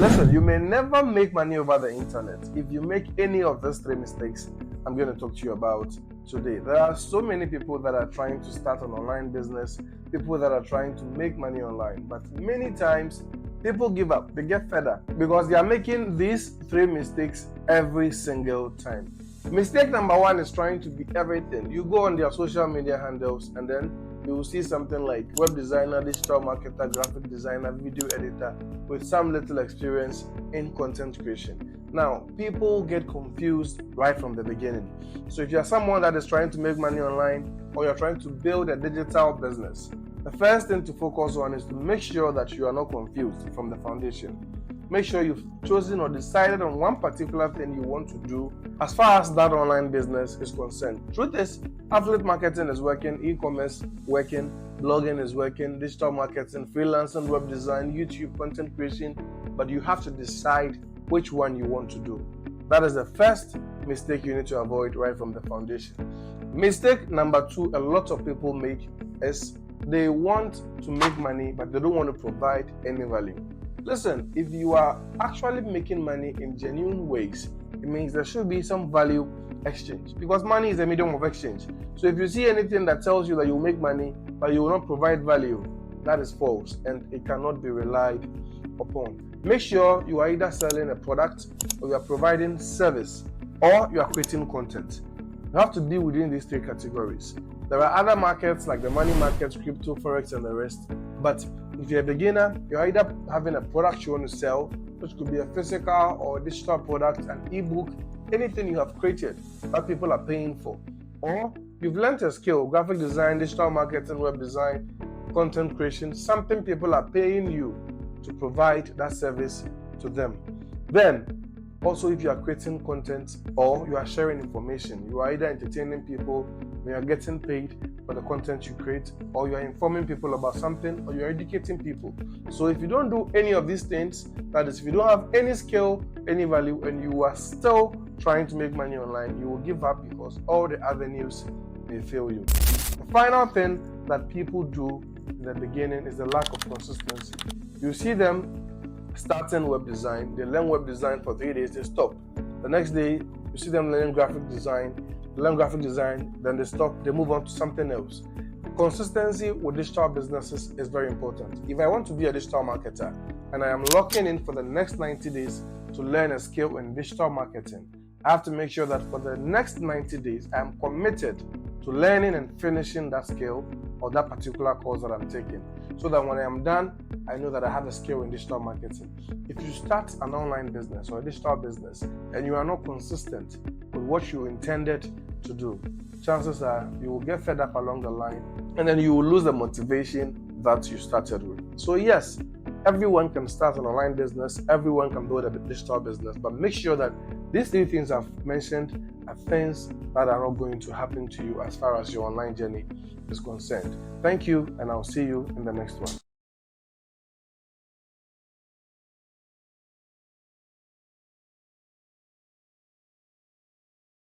Listen, you may never make money over the internet. If you make any of these three mistakes I'm going to talk to you about today. There are so many people that are trying to start an online business, people that are trying to make money online, but many times people give up, they get fed up because they are making these three mistakes every single time. Mistake number one is trying to be everything. You go on their social media handles and then you will see something like web designer, digital marketer, graphic designer, video editor with some little experience in content creation. Now, people get confused right from the beginning. So if you're someone that is trying to make money online or you're trying to build a digital business, the first thing to focus on is to make sure that you are not confused from the foundation. Make sure you've chosen or decided on one particular thing you want to do as far as that online business is concerned. Truth is, affiliate marketing is working, e-commerce working, blogging is working, digital marketing, freelancing, web design, YouTube, content creation, but you have to decide which one you want to do. That is the first mistake you need to avoid right from the foundation. Mistake number two a lot of people make is they want to make money, but they don't want to provide any value. Listen, if you are actually making money in genuine ways, it means there should be some value exchange because money is a medium of exchange. So if you see anything that tells you that you make money, but you will not provide value, that is false and it cannot be relied upon. Make sure you are either selling a product or you are providing service or you are creating content. You have to be within these three categories. There are other markets like the money markets, crypto, forex, and the rest. But if you're a beginner, you're either having a product you want to sell, which could be a physical or digital product, an ebook, anything you have created that people are paying for. Or you've learned a skill, graphic design, digital marketing, web design, content creation, something people are paying you to provide that service to them. Then, also if you are creating content or you are sharing information, you are either entertaining people, you are getting paid for the content you create, or you are informing people about something, or you are educating people. So if you don't do any of these things, that is, if you don't have any skill, any value, and you are still trying to make money online, you will give up because all the avenues may fail you. The final thing that people do in the beginning is the lack of consistency. You see them starting web design, they learn web design for 3 days, they stop. The next day, you see them learning graphic design, then they stop, they move on to something else. Consistency with digital businesses is very important. If I want to be a digital marketer and I am locking in for the next 90 days to learn a skill in digital marketing, I have to make sure that for the next 90 days, I am committed to learning and finishing that skill or that particular course that I'm taking, so that when I am done, I know that I have a skill in digital marketing. If you start an online business or a digital business and you are not consistent with what you intended to do, chances are you will get fed up along the line and then you will lose the motivation that you started with. So yes, everyone can start an online business, everyone can build a digital business, but make sure that these three things I've mentioned are things that are not going to happen to you as far as your online journey is concerned. Thank you, and I'll see you in the next one.